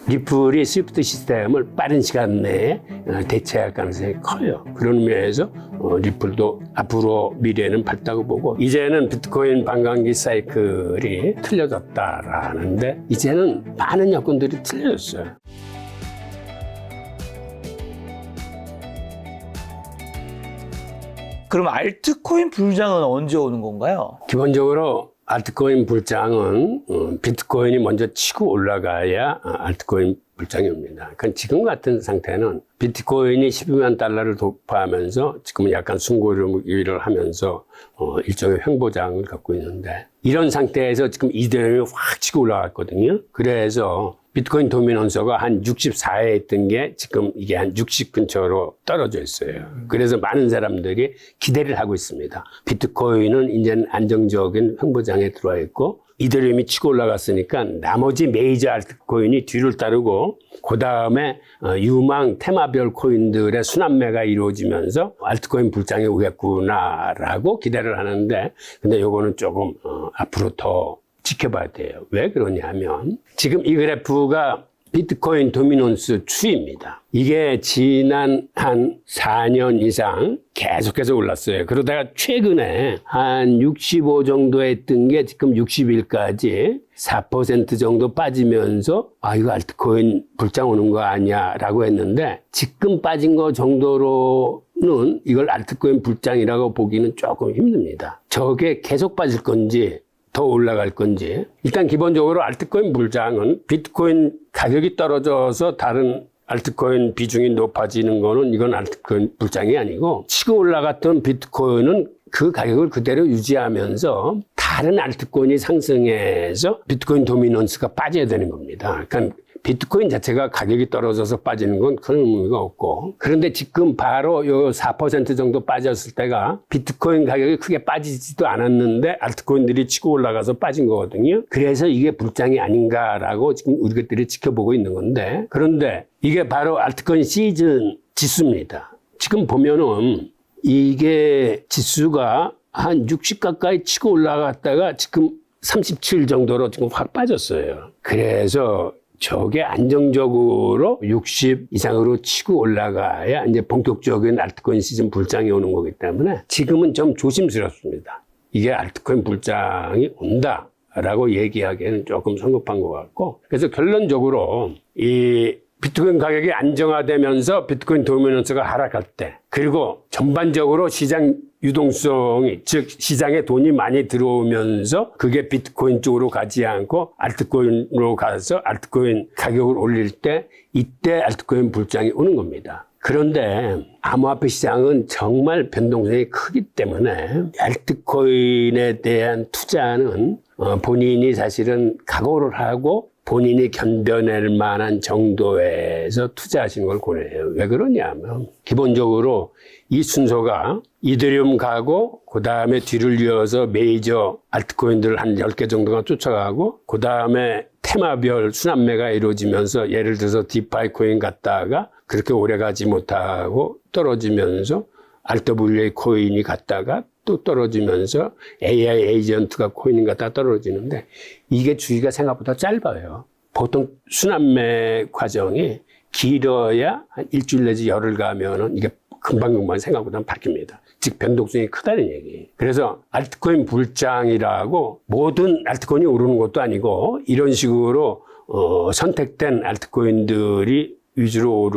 리플이 스위프트 시스템을 빠른 시간 내에 대체할 가능성이 커요. 그런 의미에서 리플도 앞으로 미래는 밝다고 보고, 이제는 비트코인 반감기 사이클이 틀려졌다라는데 이제는 많은 여건들이 틀려졌어요. 그럼 알트코인 불장은 언제 오는 건가요? 기본적으로 알트코인 불장은 비트코인이 먼저 치고 올라가야 알트코인 불장이 옵니다. 그러니까 지금 같은 상태는 비트코인이 12만 달러를 돌파하면서 지금은 약간 숨고르기를 하면서 일종의 횡보장을 갖고 있는데, 이런 상태에서 지금 이더리움이 확 치고 올라갔거든요. 그래서 비트코인 도미넌스가 한 64에 있던 게 지금 이게 한 60 근처로 떨어져 있어요. 그래서 많은 사람들이 기대를 하고 있습니다. 비트코인은 이제는 안정적인 횡보장에 들어와 있고, 이더리움이 치고 올라갔으니까 나머지 메이저 알트코인이 뒤를 따르고, 그 다음에 유망 테마별 코인들의 순환매가 이루어지면서 알트코인 불장이 오겠구나라고 기대를 하는데, 근데 요거는 조금 앞으로 더 지켜봐야 돼요. 왜 그러냐면 지금 이 그래프가 비트코인 도미넌스 추이입니다. 이게 지난 한 4년 이상 계속해서 올랐어요. 그러다가 최근에 한 65 정도 했던 게 지금 60일까지 4% 정도 빠지면서 이거 알트코인 불장 오는 거 아니야 라고 했는데, 지금 빠진 거 정도로는 이걸 알트코인 불장이라고 보기는 조금 힘듭니다. 저게 계속 빠질 건지 더 올라갈 건지. 일단 기본적으로 알트코인 불장은 비트코인 가격이 떨어져서 다른 알트코인 비중이 높아지는 거는 이건 알트코인 불장이 아니고, 치고 올라갔던 비트코인은 그 가격을 그대로 유지하면서 다른 알트코인이 상승해서 비트코인 도미넌스가 빠져야 되는 겁니다. 그러니까 비트코인 자체가 가격이 떨어져서 빠지는 건 그런 의미가 없고, 그런데 지금 바로 요 4% 정도 빠졌을 때가 비트코인 가격이 크게 빠지지도 않았는데 알트코인들이 치고 올라가서 빠진 거거든요. 그래서 이게 불장이 아닌가라고 지금 우리들이 지켜보고 있는 건데, 그런데 이게 바로 알트코인 시즌 지수입니다. 지금 보면은 이게 지수가 한 60 가까이 치고 올라갔다가 지금 37 정도로 지금 확 빠졌어요. 그래서 저게 안정적으로 60 이상으로 치고 올라가야 이제 본격적인 알트코인 시즌 불장이 오는 거기 때문에 지금은 좀 조심스럽습니다. 이게 알트코인 불장이 온다라고 얘기하기에는 조금 성급한 것 같고, 그래서 결론적으로 이 비트코인 가격이 안정화되면서 비트코인 도미넌스가 하락할 때, 그리고 전반적으로 시장 유동성이, 즉 시장에 돈이 많이 들어오면서 그게 비트코인 쪽으로 가지 않고 알트코인으로 가서 알트코인 가격을 올릴 때, 이때 알트코인 불장이 오는 겁니다. 그런데 암호화폐 시장은 정말 변동성이 크기 때문에 알트코인에 대한 투자는 본인이 사실은 각오를 하고 본인이 견뎌낼 만한 정도에서 투자하시는 걸 권해요. 왜 그러냐면 기본적으로 이 순서가 이더리움 가고, 그 다음에 뒤를 이어서 메이저 알트코인들을 한 10개 정도가 쫓아가고, 그 다음에 테마별 순환매가 이루어지면서, 예를 들어서 디파이 코인 갔다가 그렇게 오래 가지 못하고 떨어지면서 RWA 코인이 갔다가 또 떨어지면서 AI 에이전트가 코인이 갔다가 떨어지는데, 이게 주기가 생각보다 짧아요. 보통 순환매 과정이 길어야 한 일주일 내지 열흘 가면은 이게 금방금방 생각보다는 바뀝니다. 즉 변동성이 크다는 얘기. 그래서 알트코인 불장이라고 모든 알트코인이 오르는 것도 아니고, 이런 식으로 선택된 알트코인들이 위주로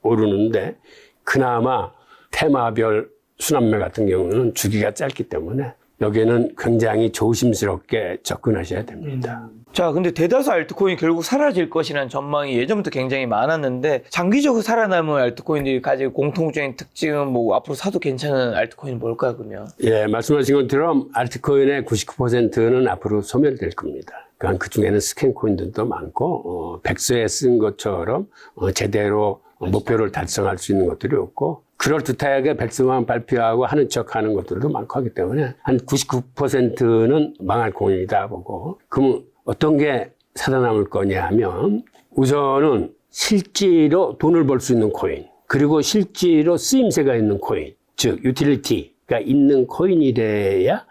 오르는데, 그나마 테마별 순환매 같은 경우는 주기가 짧기 때문에 여기에는 굉장히 조심스럽게 접근하셔야 됩니다. 자, 근데 대다수 알트코인이 결국 사라질 것이라는 전망이 예전부터 굉장히 많았는데, 장기적으로 살아남은 알트코인들이 가지고 공통적인 특징은 뭐 앞으로 사도 괜찮은 알트코인은 뭘까요, 그러면? 예, 말씀하신 것처럼 알트코인의 99%는 앞으로 소멸될 겁니다. 그러니까 그 중에는 스캔 코인들도 많고, 백서에 쓴 것처럼 제대로 목표를 달성할 수 있는 것들이 없고, 그럴듯하게 백서만 발표하고 하는 척 하는 것들도 많고 하기 때문에 한 99%는 망할 코인이다 보고, 그럼 어떤 게 살아남을 거냐 하면, 우선은 실제로 돈을 벌 수 있는 코인, 그리고 실제로 쓰임새가 있는 코인, 즉 유틸리티가 있는 코인이 돼야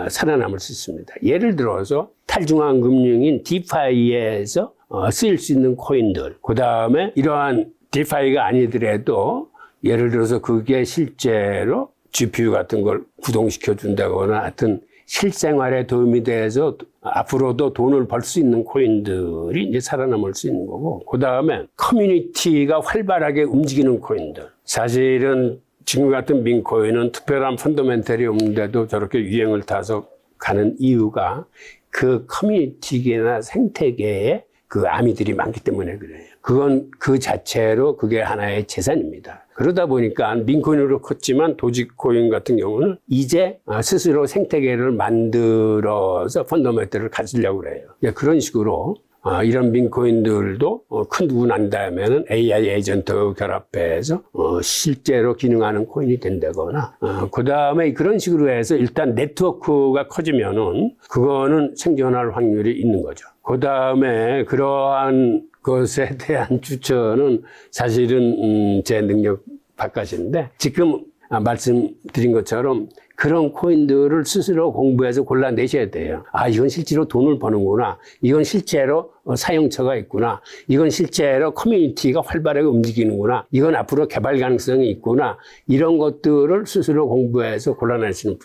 살아남을 수 있습니다. 예를 들어서 탈중앙 금융인 디파이에서 쓰일 수 있는 코인들, 그 다음에 이러한 디파이가 아니더라도 예를 들어서 그게 실제로 GPU 같은 걸 구동시켜 준다거나 하여튼 실생활에 도움이 돼서 앞으로도 돈을 벌 수 있는 코인들이 이제 살아남을 수 있는 거고, 그 다음에 커뮤니티가 활발하게 움직이는 코인들. 사실은 지금 같은 민코인은 특별한 펀더멘털이 없는데도 저렇게 유행을 타서 가는 이유가 그 커뮤니티계나 생태계에 그 아미들이 많기 때문에 그래요. 그건 그 자체로 그게 하나의 재산입니다. 그러다 보니까 민코인으로 컸지만 도지코인 같은 경우는 이제 스스로 생태계를 만들어서 펀더멘털을 가지려고 그래요. 그런 식으로 이런 민코인들도 큰 난 다음에는 AI 에이전트 결합해서 실제로 기능하는 코인이 된다거나, 그 다음에 그런 식으로 해서 일단 네트워크가 커지면은 그거는 생존할 확률이 있는 거죠. 그 다음에 그러한 것에 대한 추천은 사실은 제 능력 바깥인데, 지금 말씀드린 것처럼 그런 코인들을 스스로 공부해서 골라내셔야 돼요. 이건 실제로 돈을 버는구나. 이건 실제로 사용처가 있구나. 이건 실제로 커뮤니티가 활발하게 움직이는구나. 이건 앞으로 개발 가능성이 있구나. 이런 것들을 스스로 공부해서 골라내시는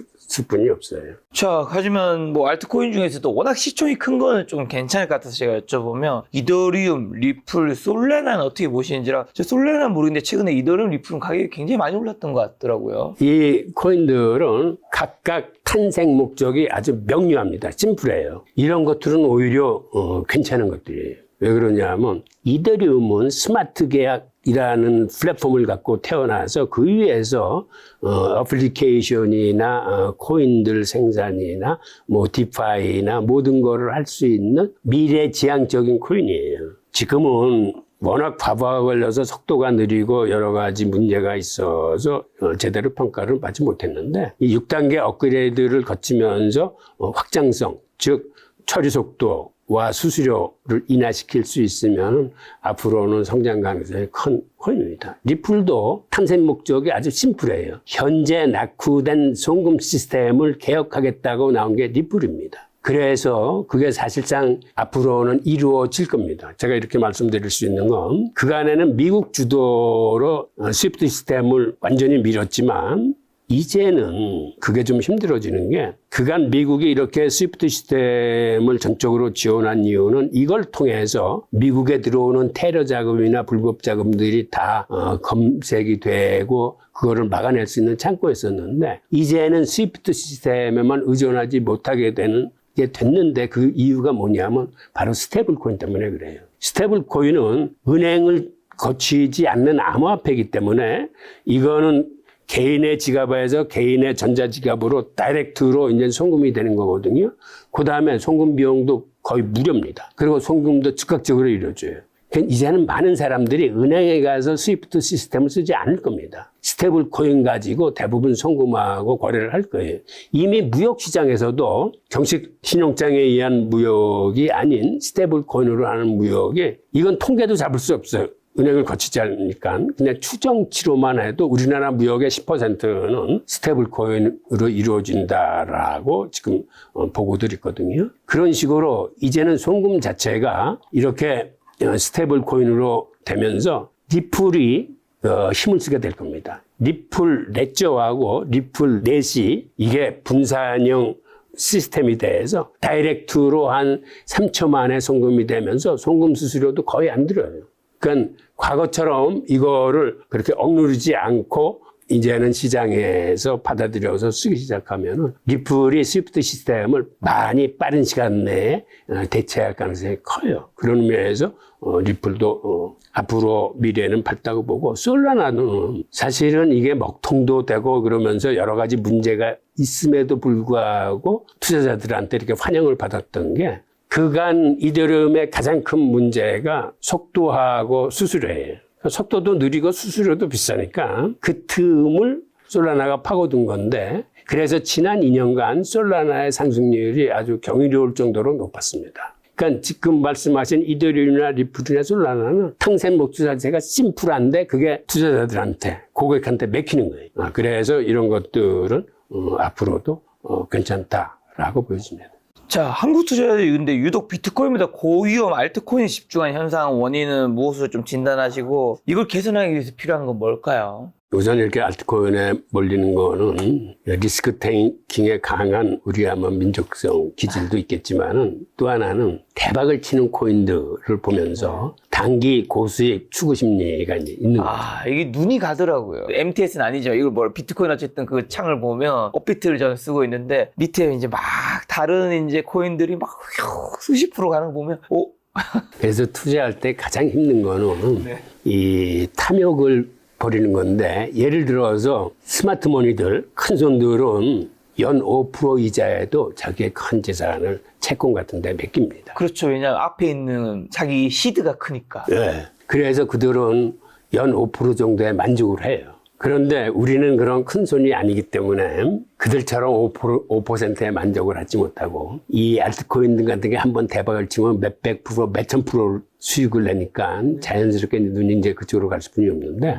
분이 없어요. 자, 하지만 뭐 알트코인 중에서도 워낙 시총이 큰 거는 좀 괜찮을 것 같아서 제가 여쭤보면 이더리움, 리플, 솔라나는 어떻게 보시는지라. 저 솔라나는 모르겠는데 최근에 이더리움, 리플은 가격이 굉장히 많이 올랐던 것 같더라고요. 이 코인들은 각각 탄생 목적이 아주 명료합니다. 심플해요. 이런 것들은 오히려 괜찮은 것들이에요. 왜 그러냐면 이더리움은 스마트 계약이라는 플랫폼을 갖고 태어나서 그 위에서 어플리케이션이나 코인들 생산이나 뭐 디파이나 모든 거를 할 수 있는 미래지향적인 코인이에요. 지금은 워낙 과부하가 걸려서 속도가 느리고 여러 가지 문제가 있어서 제대로 평가를 받지 못했는데, 이 6단계 업그레이드를 거치면서 확장성, 즉 처리 속도와 수수료를 인하시킬 수 있으면 앞으로는 성장 가능성이 큰 코인입니다. 리플도 탄생 목적이 아주 심플해요. 현재 낙후된 송금 시스템을 개혁하겠다고 나온 게 리플입니다. 그래서 그게 사실상 앞으로는 이루어질 겁니다. 제가 이렇게 말씀드릴 수 있는 건, 그간에는 미국 주도로 스위프트 시스템을 완전히 밀었지만 이제는 그게 좀 힘들어지는 게, 그간 미국이 이렇게 스위프트 시스템을 전적으로 지원한 이유는 이걸 통해서 미국에 들어오는 테러 자금이나 불법 자금들이 다 검색이 되고 그거를 막아낼 수 있는 창구였었는데, 이제는 스위프트 시스템에만 의존하지 못하게 되는 게 됐는데, 그 이유가 뭐냐면 바로 스테이블 코인 때문에 그래요. 스테이블 코인은 은행을 거치지 않는 암호화폐이기 때문에 이거는 개인의 지갑에서 개인의 전자지갑으로 다이렉트로 이제 송금이 되는 거거든요. 그 다음에 송금 비용도 거의 무료입니다. 그리고 송금도 즉각적으로 이루어져요. 이제는 많은 사람들이 은행에 가서 스위프트 시스템을 쓰지 않을 겁니다. 스테이블 코인 가지고 대부분 송금하고 거래를 할 거예요. 이미 무역시장에서도 정식 신용장에 의한 무역이 아닌 스테이블 코인으로 하는 무역이, 이건 통계도 잡을 수 없어요. 은행을 거치지 않으니까 그냥 추정치로만 해도 우리나라 무역의 10%는 스테이블 코인으로 이루어진다라고 지금 보고들이 있거든요. 그런 식으로 이제는 송금 자체가 이렇게 스테이블 코인으로 되면서 리플이 힘을 쓰게 될 겁니다. 리플 레저하고 리플 넷이 이게 분산형 시스템이 돼서 다이렉트로 한 3초 만에 송금이 되면서 송금 수수료도 거의 안 들어요. 그러니까 과거처럼 이거를 그렇게 억누르지 않고 이제는 시장에서 받아들여서 쓰기 시작하면은 리플이 스위프트 시스템을 많이 빠른 시간 내에 대체할 가능성이 커요. 그런 의미에서 리플도 앞으로 미래는 밝다고 보고, 솔라나는 사실은 이게 먹통도 되고 그러면서 여러 가지 문제가 있음에도 불구하고 투자자들한테 이렇게 환영을 받았던 게, 그간 이더리움의 가장 큰 문제가 속도하고 수수료예요. 속도도 느리고 수수료도 비싸니까 그 틈을 솔라나가 파고든 건데, 그래서 지난 2년간 솔라나의 상승률이 아주 경이로울 정도로 높았습니다. 그러니까 지금 말씀하신 이더리움이나 리플이나 솔라나는 탄생 목적 자체가 심플한데 그게 투자자들한테, 고객한테 맥히는 거예요. 그래서 이런 것들은 앞으로도 괜찮다라고 보여집니다. 자, 한국 투자자들이 근데 유독 비트코인보다 고위험 알트코인에 집중한 현상 원인은 무엇으로 좀 진단하시고 이걸 개선하기 위해서 필요한 건 뭘까요? 우선 이렇게 알트코인에 몰리는 거는 리스크 테이킹에 강한 우리의 아마 민족성 기질도 있겠지만은 또 하나는 대박을 치는 코인들을 보면서 단기 고수익 추구 심리가 이제 있는 거죠. 이게 눈이 가더라고요. MTS는 아니죠. 이걸 비트코인 어쨌든 그 창을 보면 업비트를 저는 쓰고 있는데 밑에 이제 막 다른 이제 코인들이 막 수십 프로 가는 거 보면 그래서 투자할 때 가장 힘든 거는 이 탐욕을 버리는 건데 예를 들어서 스마트머니들 큰 손들은 연 5% 이자에도 자기의 큰 재산을 채권 같은 데 맡깁니다. 그렇죠. 왜냐하면 앞에 있는 자기 시드가 크니까. 네. 그래서 그들은 연 5% 정도에 만족을 해요. 그런데 우리는 그런 큰 손이 아니기 때문에 그들처럼 5%에 만족을 하지 못하고 이 알트코인 같은 게 한번 대박을 치면 몇백 프로, 몇천 프로 수익을 내니까 자연스럽게 눈이 이제 그쪽으로 갈 수뿐이 없는데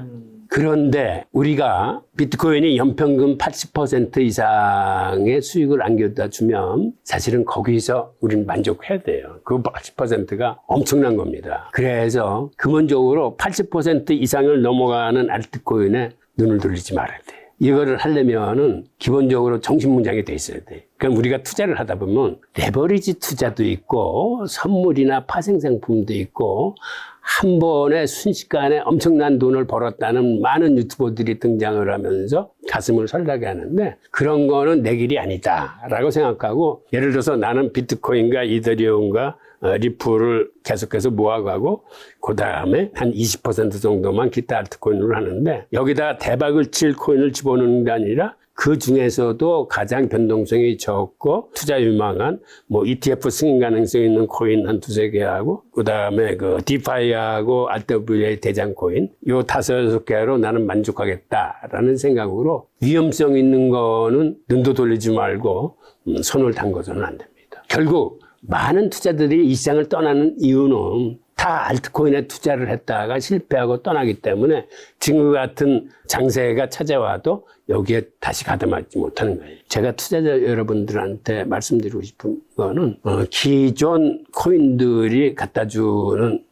그런데 우리가 비트코인이 연평균 80% 이상의 수익을 안겨다 주면 사실은 거기서 우리는 만족해야 돼요. 그 80%가 엄청난 겁니다. 그래서 근본적으로 80% 이상을 넘어가는 알트코인에 눈을 돌리지 말아야 돼요. 이거를 하려면은 기본적으로 정신문장이 돼 있어야 돼. 그럼 우리가 투자를 하다 보면 레버리지 투자도 있고 선물이나 파생상품도 있고 한 번에 순식간에 엄청난 돈을 벌었다는 많은 유튜버들이 등장을 하면서 가슴을 설레게 하는데 그런 거는 내 길이 아니다라고 생각하고 예를 들어서 나는 비트코인과 이더리움과 리플을 계속해서 모아가고 그 다음에 한 20% 정도만 기타 알트코인으로 하는데 여기다 대박을 칠 코인을 집어넣는 게 아니라 그 중에서도 가장 변동성이 적고 투자 유망한 뭐 ETF 승인 가능성 있는 코인 한 두세 개 하고 그 다음에 그 디파이하고 RWA 대장 코인 요 5-6개로 나는 만족하겠다라는 생각으로 위험성 있는 거는 눈도 돌리지 말고 손을 담궈서는 안 됩니다. 결국 많은 투자들이 이 시장을 떠나는 이유는 다 알트코인에 투자를 했다가 실패하고 떠나기 때문에 지금 같은 장세가 찾아와도 여기에 다시 가담하지 못하는 거예요. 제가 투자자 여러분들한테 말씀드리고 싶은 거는 기존 코인들이 갖다 주는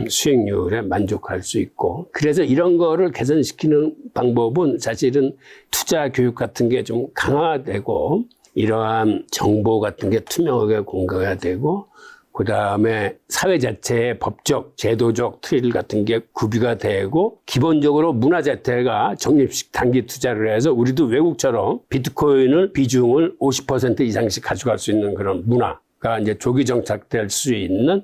수익률에 만족할 수 있고 그래서 이런 거를 개선시키는 방법은 사실은 투자 교육 같은 게 좀 강화되고 이러한 정보 같은 게 투명하게 공개가 되고 그 다음에 사회 자체의 법적, 제도적 틀 같은 게 구비가 되고 기본적으로 문화 자체가 적립식 단기 투자를 해서 우리도 외국처럼 비트코인을 비중을 50% 이상씩 가져갈 수 있는 그런 문화가 이제 조기 정착될 수 있는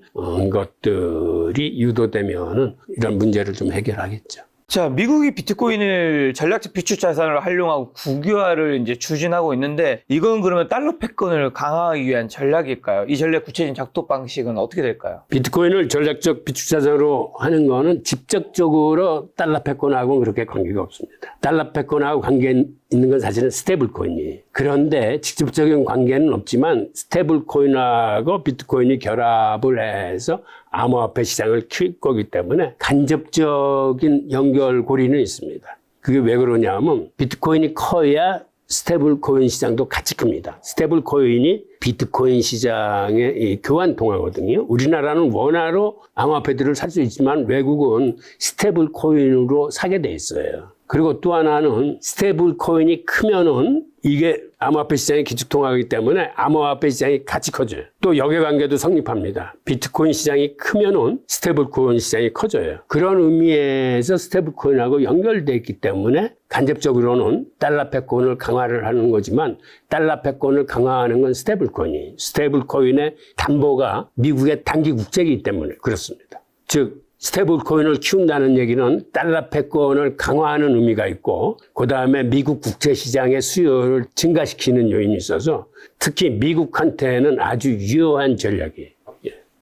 것들이 유도되면은 이런 문제를 좀 해결하겠죠. 자, 미국이 비트코인을 전략적 비축 자산으로 활용하고 국유화를 이제 추진하고 있는데 이건 그러면 달러 패권을 강화하기 위한 전략일까요? 이 전략 구체적인 작동 방식은 어떻게 될까요? 비트코인을 전략적 비축 자산으로 하는 거는 직접적으로 달러 패권하고는 그렇게 관계가 없습니다. 달러 패권하고 관계 있는 건 사실은 스테이블 코인이에요. 그런데 직접적인 관계는 없지만 스테이블 코인하고 비트코인이 결합을 해서 암호화폐 시장을 키울 거기 때문에 간접적인 연결고리는 있습니다. 그게 왜 그러냐면 비트코인이 커야 스테이블 코인 시장도 같이 큽니다. 스테이블 코인이 비트코인 시장의 교환 통화거든요. 우리나라는 원화로 암호화폐들을 살 수 있지만 외국은 스테이블 코인으로 사게 돼 있어요. 그리고 또 하나는 스테이블 코인이 크면은 이게 암호화폐 시장의 기축통화이기 때문에 암호화폐 시장이 같이 커져요. 또 역외관계도 성립합니다. 비트코인 시장이 크면은 스테이블 코인 시장이 커져요. 그런 의미에서 스테이블 코인하고 연결되어 있기 때문에 간접적으로는 달러 패권을 강화를 하는 거지만 달러 패권을 강화하는 건 스테이블 코인이 스테이블 코인의 담보가 미국의 단기 국채이기 때문에 그렇습니다. 즉 스테이블 코인을 키운다는 얘기는 달러 패권을 강화하는 의미가 있고 그 다음에 미국 국채 시장의 수요를 증가시키는 요인이 있어서 특히 미국한테는 아주 유효한 전략이에요.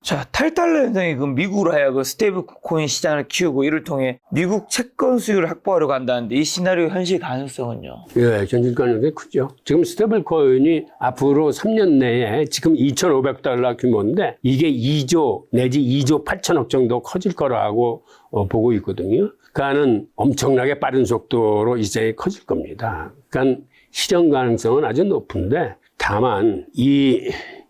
자, 탈달러 현상이 그럼 미국으로 하여금 스테이블 코인 시장을 키우고 이를 통해 미국 채권 수요를 확보하려고 한다는데 이 시나리오 현실 가능성은요? 예, 현실 가능성이 크죠. 지금 스테이블 코인이 앞으로 3년 내에 지금 2,500달러 규모인데 이게 2조 내지 2조 8천억 정도 커질 거라고 보고 있거든요. 그러니까는 엄청나게 빠른 속도로 이 시장이 커질 겁니다. 그러니까 실현 가능성은 아주 높은데 다만 이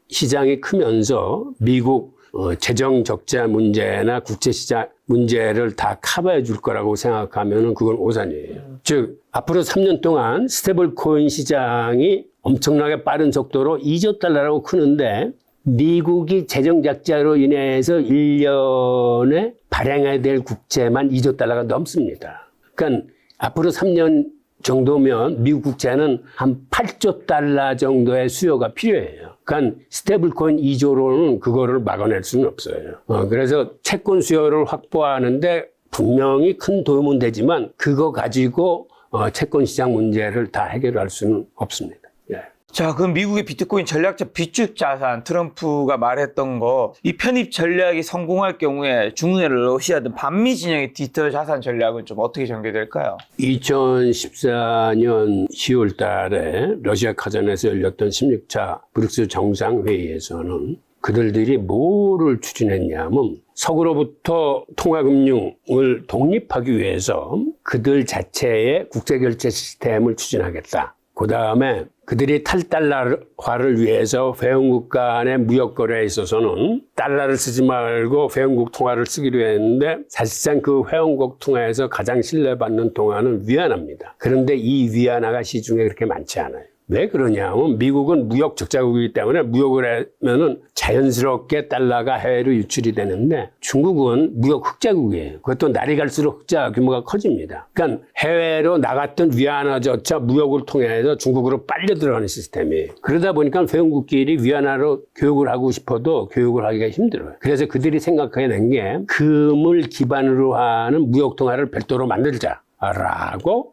시장이 크면서 미국 재정 적자 문제나 국제 시장 문제를 다 커버해 줄 거라고 생각하면 그건 오산이에요. 즉 앞으로 3년 동안 스테이블 코인 시장이 엄청나게 빠른 속도로 2조 달러라고 크는데 미국이 재정 적자로 인해서 1년에 발행해야 될 국채만 2조 달러가 넘습니다. 그러니까 앞으로 3년 정도면 미국 국채는 한 8조 달러 정도의 수요가 필요해요. 그러니까 스테이블 코인 2조로는 그거를 막아낼 수는 없어요. 그래서 채권 수요를 확보하는데 분명히 큰 도움은 되지만 그거 가지고 채권 시장 문제를 다 해결할 수는 없습니다. 예. 자, 그럼 미국의 비트코인 전략적 비축 자산 트럼프가 말했던 거, 이 편입 전략이 성공할 경우에 중국의 러시아 등 반미 진영의 디지털 자산 전략은 좀 어떻게 전개될까요? 2014년 10월 달에 러시아 카잔에서 열렸던 16차 브릭스 정상회의에서는 그들이 뭐를 추진했냐면 서구로부터 통화금융을 독립하기 위해서 그들 자체의 국제결제 시스템을 추진하겠다. 그 다음에 그들이 탈달러화를 위해서 회원국 간의 무역거래에 있어서는 달러를 쓰지 말고 회원국 통화를 쓰기로 했는데 사실상 그 회원국 통화에서 가장 신뢰받는 통화는 위안화입니다. 그런데 이 위안화가 시중에 그렇게 많지 않아요. 왜 그러냐면 미국은 무역 적자국이기 때문에 무역을 하면은 자연스럽게 달러가 해외로 유출이 되는데 중국은 무역 흑자국이에요. 그것도 날이 갈수록 흑자 규모가 커집니다. 그러니까 해외로 나갔던 위안화조차 무역을 통해서 중국으로 빨려 들어가는 시스템이에요. 그러다 보니까 회원국끼리 위안화로 교육을 하고 싶어도 교육을 하기가 힘들어요. 그래서 그들이 생각해낸 게 금을 기반으로 하는 무역 통화를 별도로 만들자라고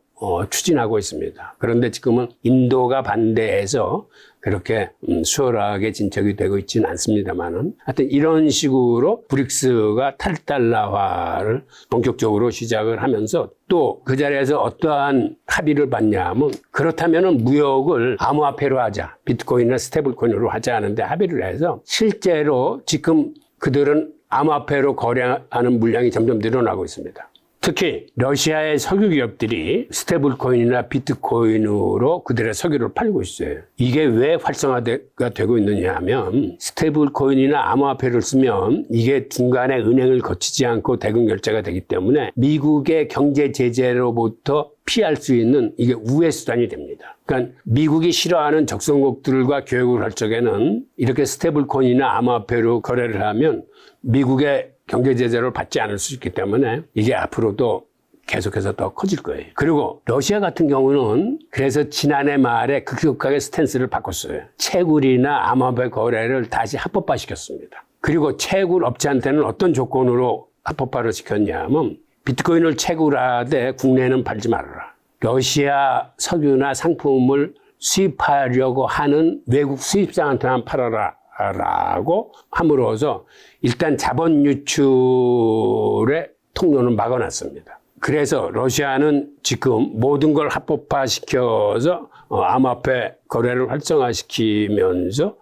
추진하고 있습니다. 그런데 지금은 인도가 반대해서 그렇게 수월하게 진척이 되고 있지는 않습니다만은 하여튼 이런 식으로 브릭스가 탈달러화를 본격적으로 시작을 하면서 또 그 자리에서 어떠한 합의를 받냐면 그렇다면은 무역을 암호화폐로 하자, 비트코인이나 스테이블코인으로 하자 하는데 합의를 해서 실제로 지금 그들은 암호화폐로 거래하는 물량이 점점 늘어나고 있습니다. 특히 러시아의 석유 기업들이 스테이블코인이나 비트코인으로 그들의 석유를 팔고 있어요. 이게 왜 활성화가 되고 있느냐 하면 스테이블코인이나 암호화폐를 쓰면 이게 중간에 은행을 거치지 않고 대금 결제가 되기 때문에 미국의 경제 제재로부터 피할 수 있는 이게 우회 수단이 됩니다. 그러니까 미국이 싫어하는 적성국들과 교역을 할 적에는 이렇게 스테이블코인이나 암호화폐로 거래를 하면 미국의 경제 제재를 받지 않을 수 있기 때문에 이게 앞으로도 계속해서 더 커질 거예요. 그리고 러시아 같은 경우는 그래서 지난해 말에 급격하게 스탠스를 바꿨어요. 채굴이나 암호화폐 거래를 다시 합법화시켰습니다. 그리고 채굴 업체한테는 어떤 조건으로 합법화를 시켰냐면 비트코인을 채굴하되 국내에는 팔지 말아라. 러시아 석유나 상품을 수입하려고 하는 외국 수입상한테만 팔아라. 라고 함으로써 일단 자본 유출의 통로는 막아놨습니다. 그래서 러시아는 지금 모든 걸 합법화시켜서 암호화폐 거래를 활성화시키면서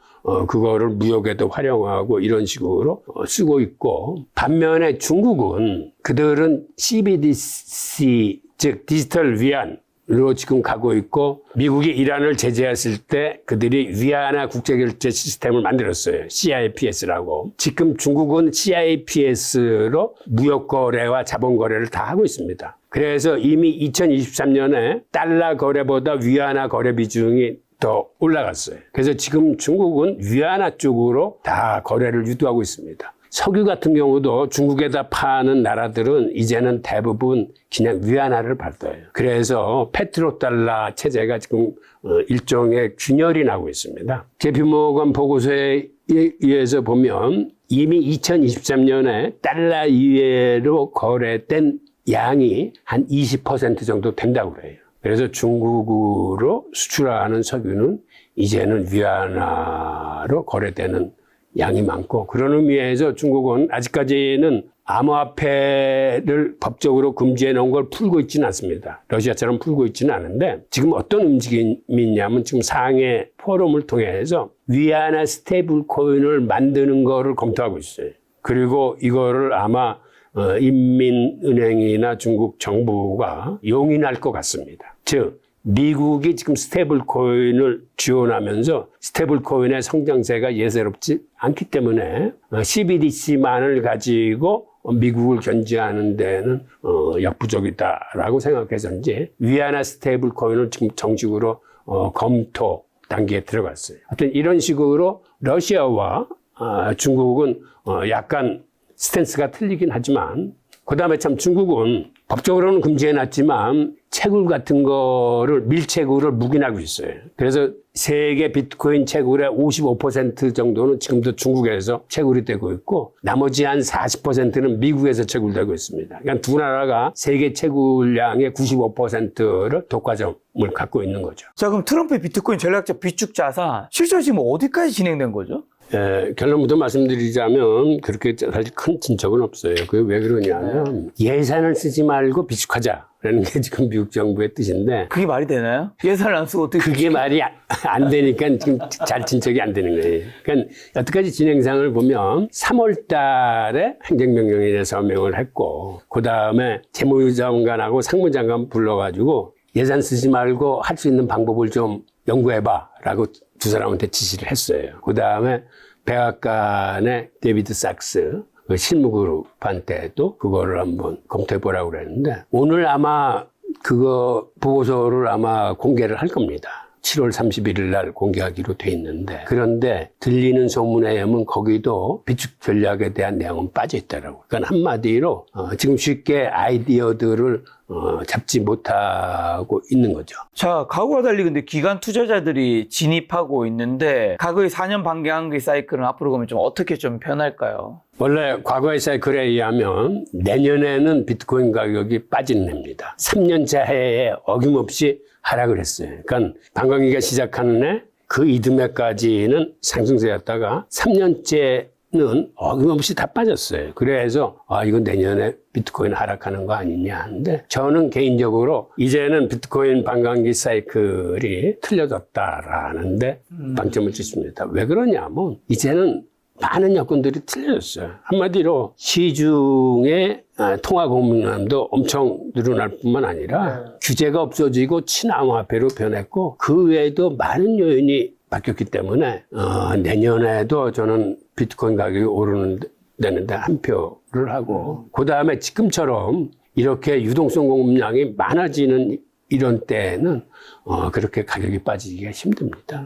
그거를 무역에도 활용하고 이런 식으로 쓰고 있고 반면에 중국은 그들은 CBDC 즉 디지털 위안으로 지금 가고 있고 미국이 이란을 제재했을 때 그들이 위안화 국제결제 시스템을 만들었어요. CIPS라고. 지금 중국은 CIPS로 무역거래와 자본거래를 다 하고 있습니다. 그래서 이미 2023년에 달러 거래보다 위안화 거래 비중이 더 올라갔어요. 그래서 지금 중국은 위안화 쪽으로 다 거래를 유도하고 있습니다. 석유 같은 경우도 중국에다 파는 나라들은 이제는 대부분 그냥 위안화를 받아요. 그래서 페트로달러 체제가 지금 일종의 균열이 나고 있습니다. JP모건 보고서에 의해서 보면 이미 2023년에 달러 이외로 거래된 양이 한 20% 정도 된다고 그래요. 그래서 중국으로 수출하는 석유는 이제는 위안화로 거래되는 양이 많고 그런 의미에서 중국은 아직까지는 암호화폐를 법적으로 금지해 놓은 걸 풀고 있지는 않습니다. 러시아처럼 풀고 있지는 않은데 지금 어떤 움직임이 있냐면 지금 상해 포럼을 통해서 위안화 스테이블 코인을 만드는 거를 검토하고 있어요. 그리고 이거를 아마 인민은행이나 중국 정부가 용인할 것 같습니다. 즉 미국이 지금 스테이블 코인을 지원하면서 스테이블 코인의 성장세가 예사롭지 않기 때문에 CBDC만을 가지고 미국을 견제하는 데는 역부족이다라고 생각해서인지 위안화 스테이블 코인을 지금 정식으로 검토 단계에 들어갔어요. 하여튼 이런 식으로 러시아와 중국은 약간 스탠스가 틀리긴 하지만 그다음에 참 중국은 법적으로는 금지해놨지만 채굴 같은 거를 밀채굴을 묵인하고 있어요. 그래서 세계 비트코인 채굴의 55% 정도는 지금도 중국에서 채굴이 되고 있고 나머지 한 40%는 미국에서 채굴되고 있습니다. 그러니까 두 나라가 세계 채굴량의 95%를 독과점을 갖고 있는 거죠. 자, 그럼 트럼프의 비트코인 전략적 비축 자산 실제로 지금 어디까지 진행된 거죠? 결론부터 말씀드리자면 그렇게 사실 큰 진척은 없어요. 그게 왜 그러냐면 예산을 쓰지 말고 비축하자라는 게 지금 미국 정부의 뜻인데 그게 말이 되나요? 예산을 안 쓰고 어떻게 그게 말이 안 되니까 지금 잘 진척이 안 되는 거예요. 그러니까 여태까지 진행상을 보면 3월 달에 행정명령에 대해 서명을 했고 그다음에 재무장관하고 상무장관 불러가지고 예산 쓰지 말고 할 수 있는 방법을 좀 연구해봐라고 두 사람한테 지시를 했어요. 그 다음에 백악관의 데이비드 삭스 그 실무그룹한테도 그거를 한번 검토해보라고 그랬는데 오늘 아마 그거 보고서를 아마 공개를 할 겁니다. 7월 31일 날 공개하기로 돼 있는데 그런데 들리는 소문에 의하면 거기도 비축 전략에 대한 내용은 빠져 있더라고요. 그러니까 한마디로 지금 쉽게 아이디어들을 잡지 못하고 있는 거죠. 자, 과거와 달리 근데 기관 투자자들이 진입하고 있는데 과거의 4년 반경의 사이클은 앞으로 가면 좀 어떻게 좀 변할까요? 원래 과거의 사이클에 의하면 내년에는 비트코인 가격이 빠지는 해입니다. 3년차 해에 어김없이 하락을 했어요. 그러니까 관광기가 시작하는 해 그 이듬해까지는 상승세였다가 3년째는 어김없이 다 빠졌어요. 그래서 이건 내년에 비트코인 하락하는 거 아니냐 하는데 저는 개인적으로 이제는 비트코인 반감기 사이클이 틀려졌다라는데 방점을 찍습니다. 왜 그러냐면 이제는 많은 여건들이 틀려졌어요. 한마디로 시중의 통화 공급량도 엄청 늘어날 뿐만 아니라 규제가 없어지고 친암호화폐로 변했고 그 외에도 많은 요인이 바뀌었기 때문에 내년에도 저는 비트코인 가격이 오르는 데는데 한 표를 하고 그 다음에 지금처럼 이렇게 유동성 공급량이 많아지는 이런 때에는 그렇게 가격이 빠지기가 힘듭니다.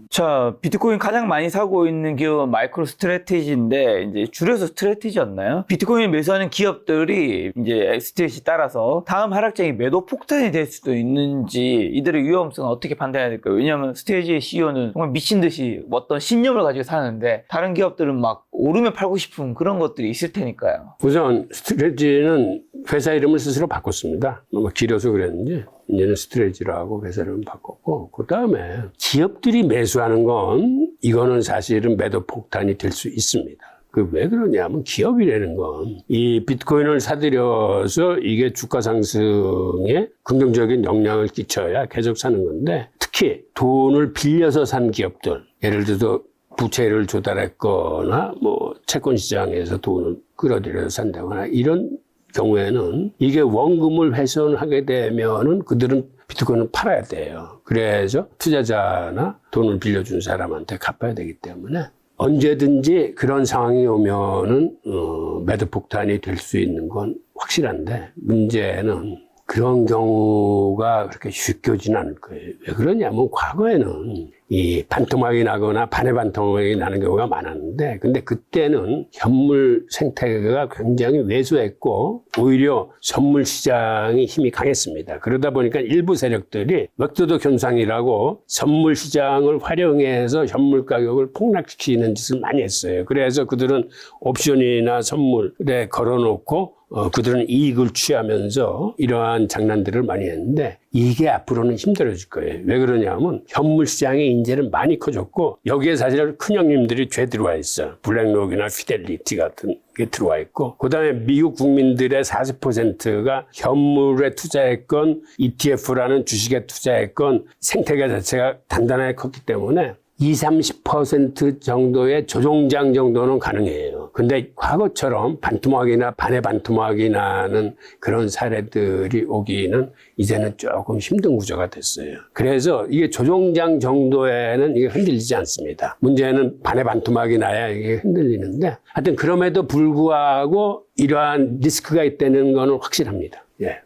자, 비트코인 가장 많이 사고 있는 기업은 마이크로 스트래티지인데 이제 줄여서 스트래티지였나요? 비트코인을 매수하는 기업들이 이제 스트래티지 따라서 다음 하락장이 매도 폭탄이 될 수도 있는지 이들의 위험성은 어떻게 판단해야 될까요? 왜냐하면 스트래티지의 CEO는 정말 미친 듯이 어떤 신념을 가지고 사는데 다른 기업들은 막 오르면 팔고 싶은 그런 것들이 있을 테니까요. 우선 스트래티지는 회사 이름을 스스로 바꿨습니다. 너무 길어서 그랬는지 이제는 스트래티지라고 회사 이름을 바꿨고 그 다음에 기업들이 매수하는 건 이거는 사실은 매도 폭탄이 될 수 있습니다. 그 왜 그러냐면 기업이라는 건 이 비트코인을 사들여서 이게 주가 상승에 긍정적인 영향을 끼쳐야 계속 사는 건데 특히 돈을 빌려서 산 기업들 예를 들어서 부채를 조달했거나 뭐 채권 시장에서 돈을 끌어들여서 산다거나 이런 경우에는 이게 원금을 훼손하게 되면은 그들은 비트코인을 팔아야 돼요. 그래서 투자자나 돈을 빌려준 사람한테 갚아야 되기 때문에 언제든지 그런 상황이 오면은 매도 폭탄이 될 수 있는 건 확실한데 문제는 그런 경우가 그렇게 쉽게 오진 않을 거예요. 왜 그러냐면 과거에는 이 반토막이 나거나 반의 반토막이 나는 경우가 많았는데 근데 그때는 현물 생태계가 굉장히 왜소했고 오히려 선물 시장이 힘이 강했습니다. 그러다 보니까 일부 세력들이 웩도덕 현상이라고 선물 시장을 활용해서 현물 가격을 폭락시키는 짓을 많이 했어요. 그래서 그들은 옵션이나 선물에 걸어놓고 그들은 이익을 취하면서 이러한 장난들을 많이 했는데 이게 앞으로는 힘들어질 거예요. 왜 그러냐면 현물 시장의 인재는 많이 커졌고 여기에 사실 큰 형님들이 죄 들어와 있어. 블랙록이나 피델리티 같은 게 들어와 있고 그다음에 미국 국민들의 40%가 현물에 투자했건 ETF라는 주식에 투자했건 생태계 자체가 단단하게 컸기 때문에 20-30% 정도의 조종장 정도는 가능해요. 근데 과거처럼 반토막이나 반의 반토막이 나는 그런 사례들이 오기는 이제는 조금 힘든 구조가 됐어요. 그래서 이게 조종장 정도에는 이게 흔들리지 않습니다. 문제는 반의 반토막이 나야 이게 흔들리는데 하여튼 그럼에도 불구하고 이러한 리스크가 있다는 거는 확실합니다. 예.